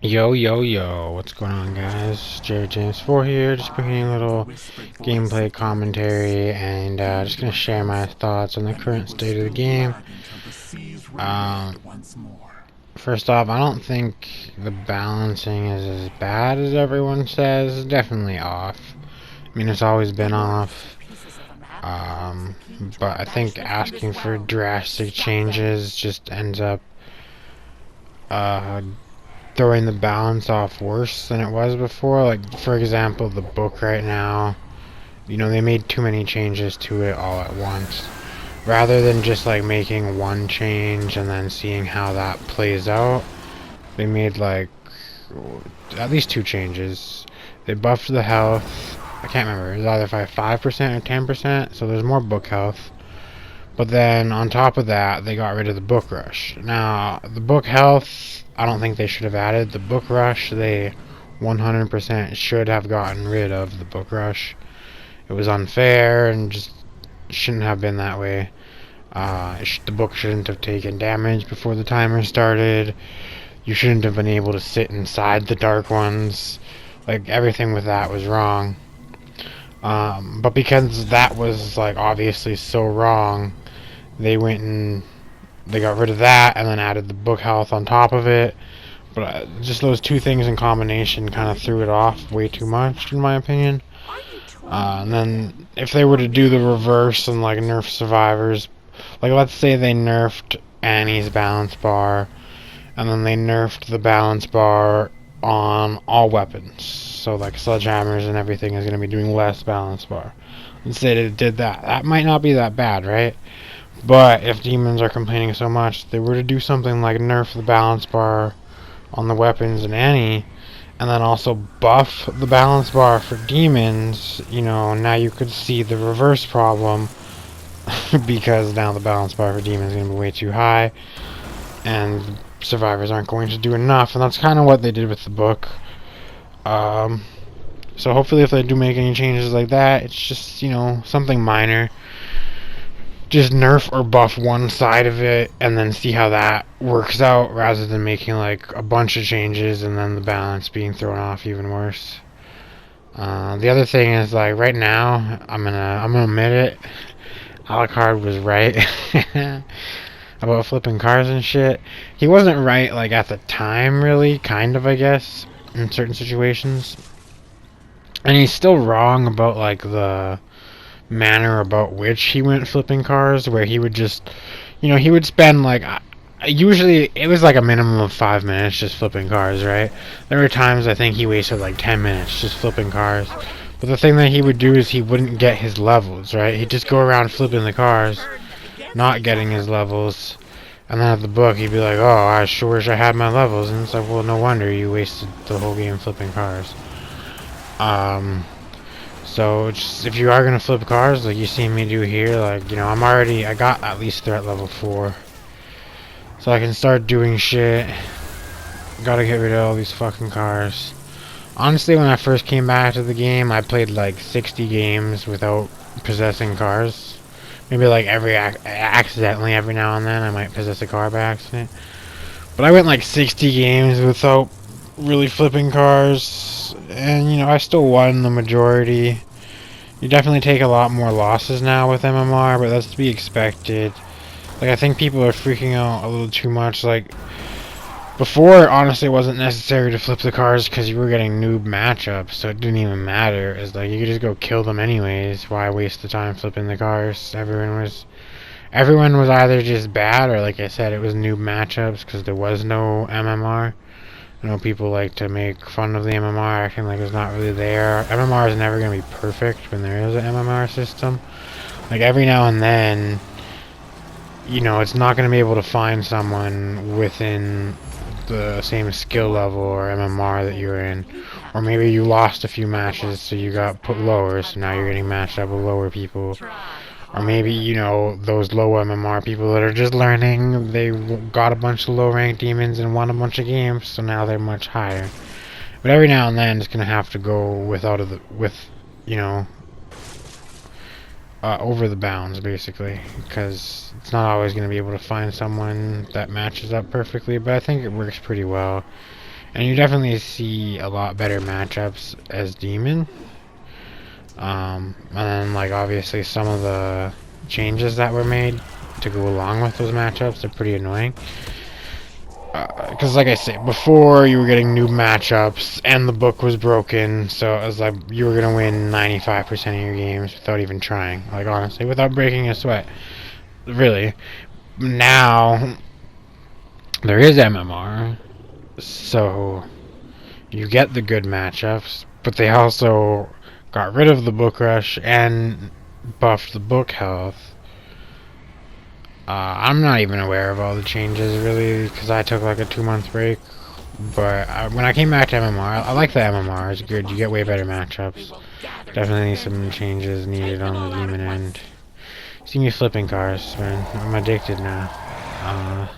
Yo, yo, yo, what's going on, guys? Jared James 4 here, just bringing a little gameplay commentary and just gonna share my thoughts on the current state of the game. Um, First off, I don't think the balancing is as bad as everyone says. It's definitely off. I mean, it's always been off. But I think asking for drastic changes just ends up uh, throwing the balance off worse than it was before. Like, for example, the book right now, they made too many changes to it all at once. Rather than just like making one change and then seeing how that plays out, they made like at least two changes. They buffed the health. I can't remember. It was either 5% or 10%, so there's more book health. But then on top of that, they got rid of the book rush. Now, the book health, I don't think they should have added. The book rush, they 100% should have gotten rid of the book rush. It was unfair and just shouldn't have been that way. The book shouldn't have taken damage before the timer started. You shouldn't have been able to sit inside the dark ones. Like, everything with that was wrong. But because that was, like, obviously so wrong, they went and they got rid of that and then added the book health on top of it. But just those two things in combination kind of threw it off way too much, in my opinion. And then if they were to do the reverse and like nerf survivors, like let's say they nerfed Annie's balance bar, and then they nerfed the balance bar on all weapons. So like sledgehammers and everything is going to be doing less balance bar. Let's say they did that. That might not be that bad, right? But if demons are complaining so much, they were to do something like nerf the balance bar on the weapons in Annie, and then also buff the balance bar for demons, now you could see the reverse problem because now the balance bar for demons is going to be way too high, and survivors aren't going to do enough, and that's kind of what they did with the book. So hopefully if they do make any changes like that, it's just, something minor. Just nerf or buff one side of it and then see how that works out rather than making like a bunch of changes and then the balance being thrown off even worse. The other thing is like right now I'm gonna admit it, Alucard was right about flipping cars and shit. He wasn't right like at the time really, kind of I guess, in certain situations. And he's still wrong about like the manner about which he went flipping cars, where he would just, he would spend like, usually it was like a minimum of 5 minutes just flipping cars, right? There were times I think he wasted like 10 minutes just flipping cars. But the thing that he would do is he wouldn't get his levels, right? He'd just go around flipping the cars, not getting his levels. And then at the book, he'd be like, oh, I sure wish I had my levels. And it's like, well, no wonder you wasted the whole game flipping cars. So just, if you are gonna flip cars like you see me do here, like I got at least threat level 4, so I can start doing shit. Gotta get rid of all these fucking cars. Honestly, when I first came back to the game, I played like 60 games without possessing cars. Maybe like accidentally every now and then I might possess a car by accident. But I went like 60 games without really flipping cars, and I still won the majority. You definitely take a lot more losses now with MMR, but that's to be expected. Like, I think people are freaking out a little too much. Like, before, honestly, it wasn't necessary to flip the cars because you were getting noob matchups, so it didn't even matter. It's like, you could just go kill them anyways. Why waste the time flipping the cars? Everyone was either just bad, or like I said, it was noob matchups because there was no MMR. I know people like to make fun of the MMR, acting like it's not really there. MMR is never going to be perfect when there is an MMR system. Like, every now and then, it's not going to be able to find someone within the same skill level or MMR that you're in. Or maybe you lost a few matches, so you got put lower, so now you're getting matched up with lower people. Or maybe, those low MMR people that are just learning, they got a bunch of low-ranked demons and won a bunch of games, so now they're much higher. But every now and then, it's going to have to go over the bounds, basically. Because it's not always going to be able to find someone that matches up perfectly, but I think it works pretty well. And you definitely see a lot better matchups as Demon. And then, like, obviously some of the changes that were made to go along with those matchups are pretty annoying. Because, like I said, before you were getting new matchups and the book was broken, so it was like you were gonna win 95% of your games without even trying. Like, honestly, without breaking a sweat. Really. Now, there is MMR, so you get the good matchups, but they also got rid of the book rush and buffed the book health. I'm not even aware of all the changes, really, because I took like a 2-month break. But when I came back to MMR, I like the MMR. It's good. You get way better matchups. Definitely some changes needed on the demon end. See me flipping cars, man. I'm addicted now.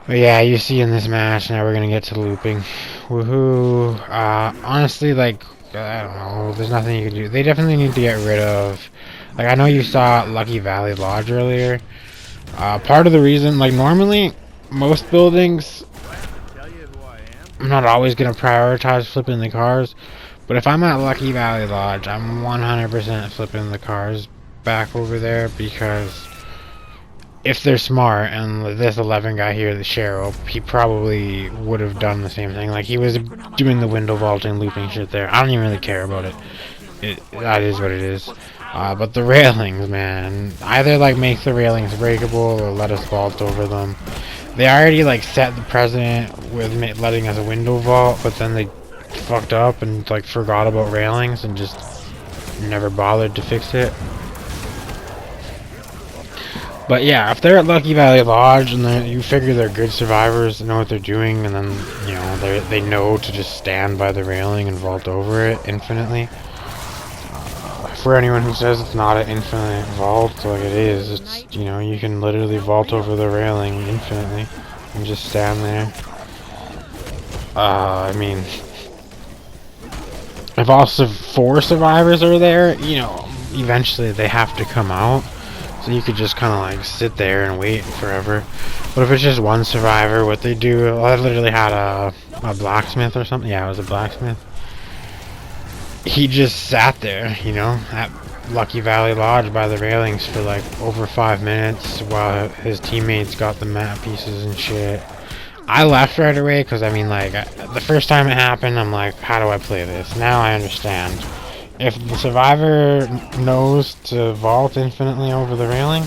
But yeah, you see in this match, now we're gonna get to looping. Woohoo. Honestly, like, I don't know, there's nothing you can do. They definitely need to get rid of... Like, I know you saw Lucky Valley Lodge earlier. Part of the reason, like, normally, most buildings, I'm not always gonna prioritize flipping the cars. But if I'm at Lucky Valley Lodge, I'm 100% flipping the cars back over there, because if they're smart, and this 11 guy here, the Cheryl, he probably would have done the same thing. Like, he was doing the window vaulting, looping shit there. I don't even really care about it. That is what it is. But the railings, man. Either, like, make the railings breakable or let us vault over them. They already, like, set the precedent with letting us window vault, but then they fucked up and, like, forgot about railings and just never bothered to fix it. But yeah, if they're at Lucky Valley Lodge and you figure they're good survivors, they know what they're doing, and then, you know, they know to just stand by the railing and vault over it infinitely. For anyone who says it's not an infinite vault, like it is, it's, you know, you can literally vault over the railing infinitely and just stand there. I mean, if all 4 survivors are there, you know, eventually they have to come out. So you could just kind of like sit there and wait forever. But if it's just one survivor, what they do, I literally had a blacksmith or something. Yeah, it was a blacksmith. He just sat there, you know, at Lucky Valley Lodge by the railings for like over 5 minutes while his teammates got the map pieces and shit. I left right away because, I mean, like, the first time it happened, I'm like, how do I play this? Now I understand. If the survivor knows to vault infinitely over the railing,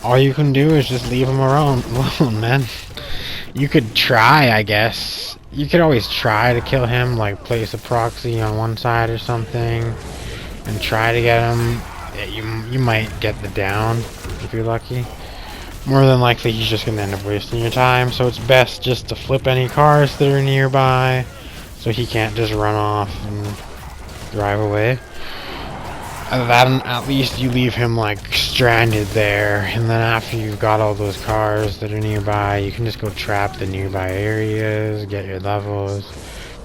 all you can do is just leave him alone, man. You could try, I guess. You could always try to kill him, like place a proxy on one side or something, and try to get him. You might get the down if you're lucky. More than likely, he's just gonna end up wasting your time. So it's best just to flip any cars that are nearby, so he can't just run off and drive away. Then at least you leave him like stranded there, and then after you've got all those cars that are nearby, you can just go trap the nearby areas, get your levels,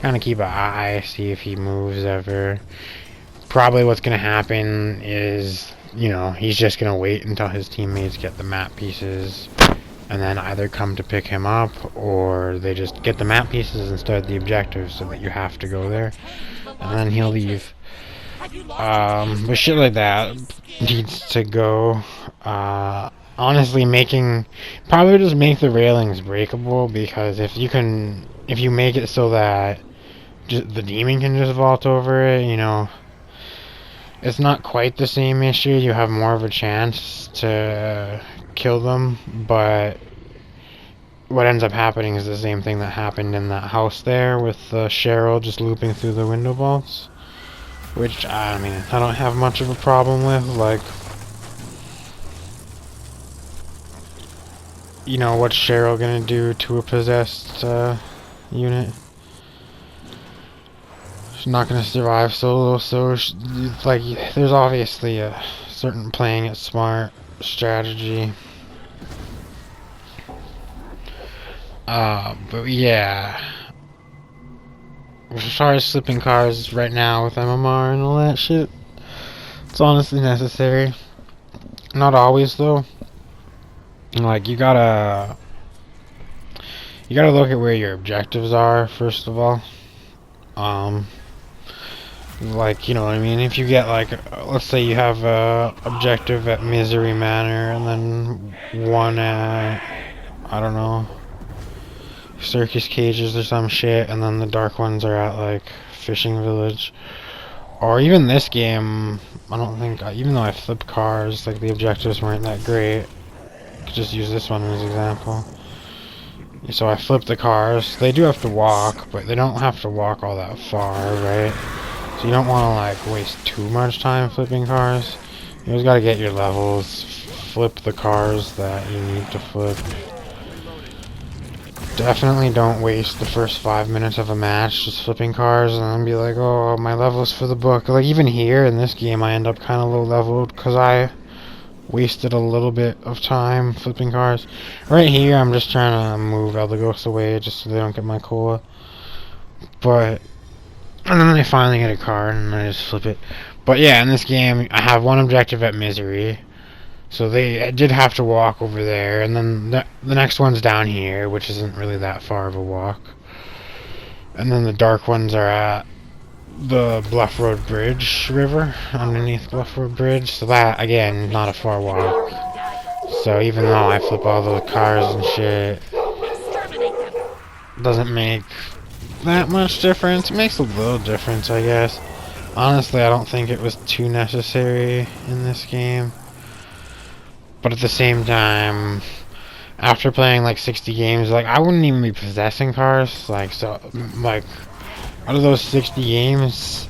kind of keep an eye, see if he moves ever. Probably what's gonna happen is, you know, he's just gonna wait until his teammates get the map pieces, and then either come to pick him up, or they just get the map pieces and start the objective so that you have to go there, and then he'll leave. But shit like that needs to go. Honestly, probably just make the railings breakable, because if you make it so that the demon can just vault over it, you know, it's not quite the same issue. You have more of a chance to kill them, but what ends up happening is the same thing that happened in that house there with Cheryl just looping through the window vaults. Which, I mean, I don't have much of a problem with. Like, you know, what's Cheryl gonna do to a possessed unit? She's not gonna survive solo, so like, there's obviously a certain playing it smart strategy. But yeah. As far as slipping cars right now with MMR and all that shit, it's honestly necessary. Not always, though. Like, you you gotta look at where your objectives are, first of all. Like, you know what I mean? If you get, like, let's say you have a objective at Misery Manor, and then one at, I don't know, Circus Cages or some shit, and then the dark ones are at, like, Fishing Village. Or even this game, I don't think, even though I flipped cars, like, the objectives weren't that great. I could just use this one as an example. So I flipped the cars. They do have to walk, but they don't have to walk all that far, right? So you don't want to, like, waste too much time flipping cars. You always gotta get your levels, flip the cars that you need to flip. Definitely don't waste the first 5 minutes of a match just flipping cars and then be like, oh, my level's for the book. Like, even here in this game, I end up kind of low leveled because I wasted a little bit of time flipping cars. Right here, I'm just trying to move Eldegoss away just so they don't get my cola. But, and then I finally get a car and I just flip it. But yeah, in this game, I have one objective at Misery. So they did have to walk over there, and then the next one's down here, which isn't really that far of a walk. And then the dark ones are at the Bluff Road Bridge River, underneath Bluff Road Bridge. So that, again, not a far walk. So even though I flip all the cars and shit, doesn't make that much difference. It makes a little difference, I guess. Honestly, I don't think it was too necessary in this game. But at the same time, after playing like 60 games, like, I wouldn't even be possessing cars. Like, so, like, out of those 60 games,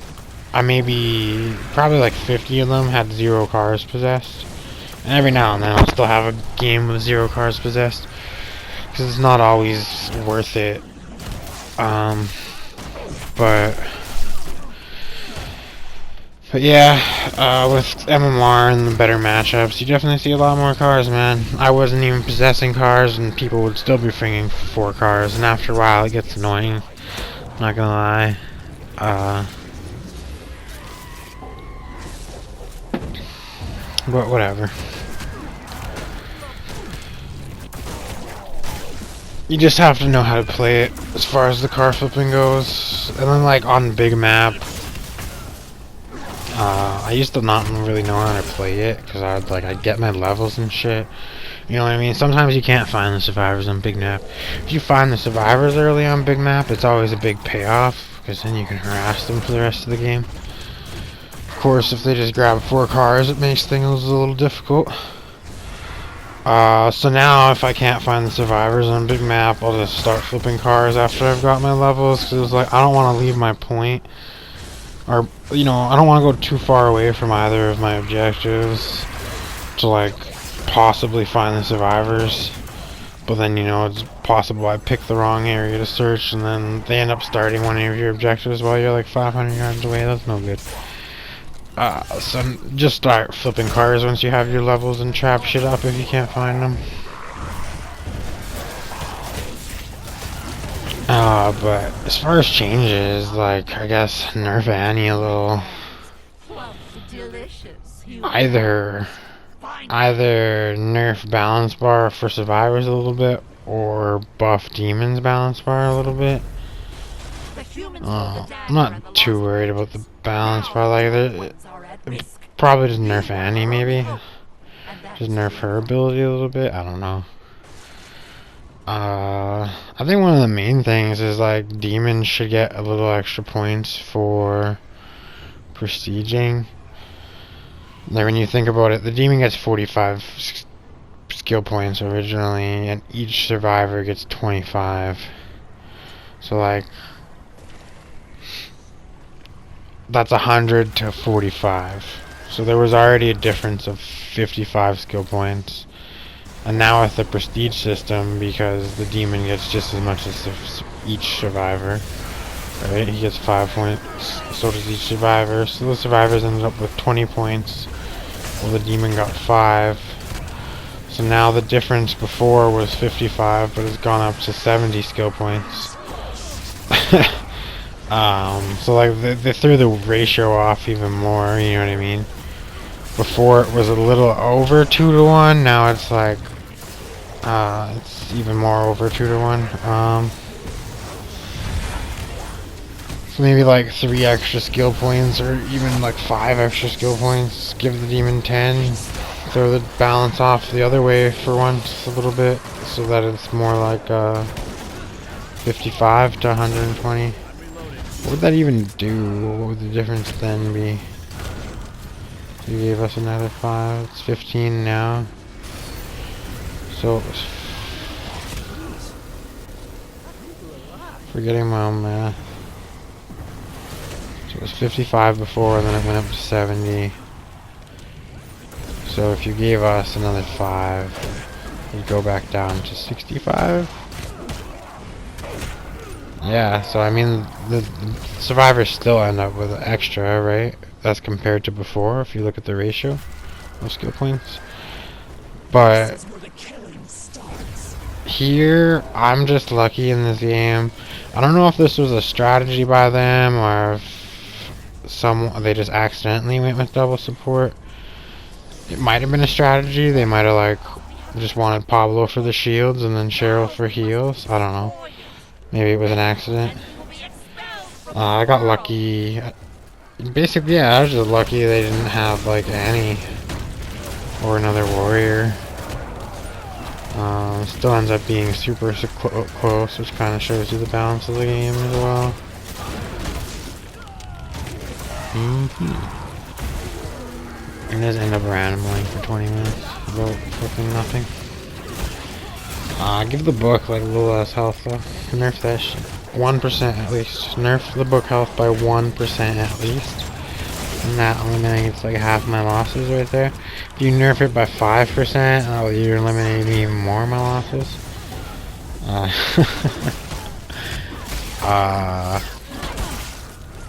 probably like 50 of them had 0 cars possessed. And every now and then I'll still have a game with 0 cars possessed, because it's not always worth it. But yeah, with MMR and the better matchups, you definitely see a lot more cars, man. I wasn't even possessing cars, and people would still be bringing 4 cars, and after a while it gets annoying. Not gonna lie. But whatever. You just have to know how to play it as far as the car flipping goes. And then, like, on the big map, I used to not really know how to play it, because I'd get my levels and shit. You know what I mean? Sometimes you can't find the survivors on big map. If you find the survivors early on big map, it's always a big payoff, because then you can harass them for the rest of the game. Of course, if they just grab 4 cars, it makes things a little difficult. So now, if I can't find the survivors on big map, I'll just start flipping cars after I've got my levels, because it's like, I don't want to leave my point. Or, you know, I don't want to go too far away from either of my objectives to, like, possibly find the survivors. But then, you know, it's possible I pick the wrong area to search, and then they end up starting one of your objectives while you're like 500 yards away. That's no good. So just start flipping cars once you have your levels and trap shit up if you can't find them. But as far as changes, like, I guess nerf Annie a little. Either nerf balance bar for survivors a little bit, or buff demons balance bar a little bit. I'm not too worried about the balance bar. Like, probably just nerf Annie, maybe. Just nerf her ability a little bit. I don't know. I think one of the main things is, like, demons should get a little extra points for prestiging. Like, when you think about it, the demon gets 45 skill points originally, and each survivor gets 25. So, like, that's 100 to 45. So there was already a difference of 55 skill points. And now with the prestige system, because the demon gets just as much as each survivor, right? He gets 5 points, so does each survivor. So the survivors ended up with 20 points, while the demon got 5. So now the difference before was 55, but it's gone up to 70 skill points. So like they threw the ratio off even more, you know what I mean? Before it was a little over 2 to 1, now it's like It's even more over 2 to 1. So maybe like 3 extra skill points, or even like 5 extra skill points. Give the demon 10. Throw the balance off the other way for once a little bit, so that it's more like 55 to 120. What would that even do? What would the difference then be? You gave us another 5. It's 15 now. So, forgetting my own math. So it was 55 before, and then it went up to 70. So if you gave us another 5, you'd go back down to 65. Yeah, so I mean, the survivors still end up with extra, right? That's compared to before, if you look at the ratio of skill points. But here, I'm just lucky in this game. I don't know if this was a strategy by them, or if they just accidentally went with double support. It might have been a strategy. They might have like just wanted Pablo for the shields and then Cheryl for heals. I don't know. Maybe it was an accident. I got lucky. Basically, yeah, I was just lucky they didn't have like Annie or another warrior. Still ends up being super close, which kind of shows you the balance of the game as well. It does end up rambling for 20 minutes about fucking nothing. Give the book like a little less health though. Nerf that shit. 1% at least. Nerf the book health by 1% at least. And that eliminates like half my losses right there. If you nerf it by 5%, you're eliminating even more of my losses.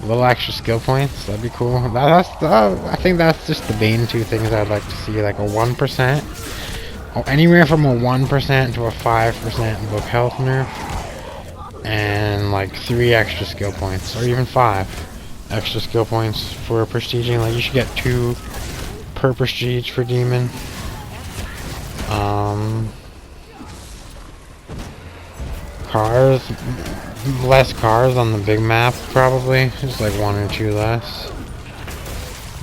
A little extra skill points, that'd be cool. I think that's just the main 2 things I'd like to see, like a 1%. Oh, anywhere from a 1% to a 5% book health nerf. And like 3 extra skill points, or even 5 extra skill points for prestiging. Like you should get 2 per prestige for demon. Cars, less cars on the big map probably, just like 1 or 2 less.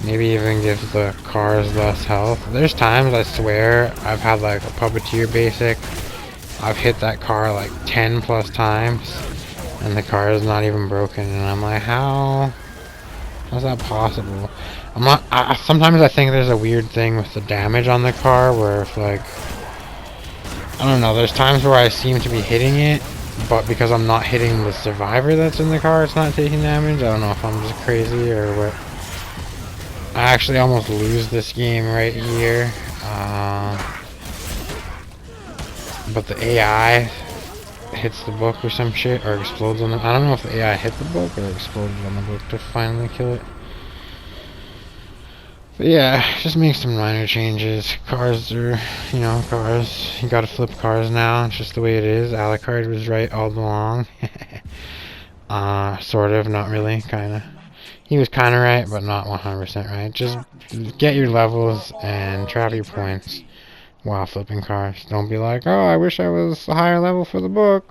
Maybe even give the cars less health. There's times I swear I've had like a puppeteer basic. I've hit that car like 10 plus times and the car is not even broken, and I'm like, how's that possible? Sometimes I think there's a weird thing with the damage on the car where if like, I don't know, there's times where I seem to be hitting it, but because I'm not hitting the survivor that's in the car, it's not taking damage. I don't know if I'm just crazy or what. I actually almost lose this game right here. But the AI hits the book or some shit, or explodes on the... I don't know if the AI hit the book or exploded on the book to finally kill it. But yeah, just make some minor changes. Cars are, cars. You gotta flip cars now. It's just the way it is. Alucard was right all along. Sort of, not really, kinda. He was kinda right, but not 100% right. Just get your levels and trap your points while flipping cars. Don't be like, oh, I wish I was a higher level for the book.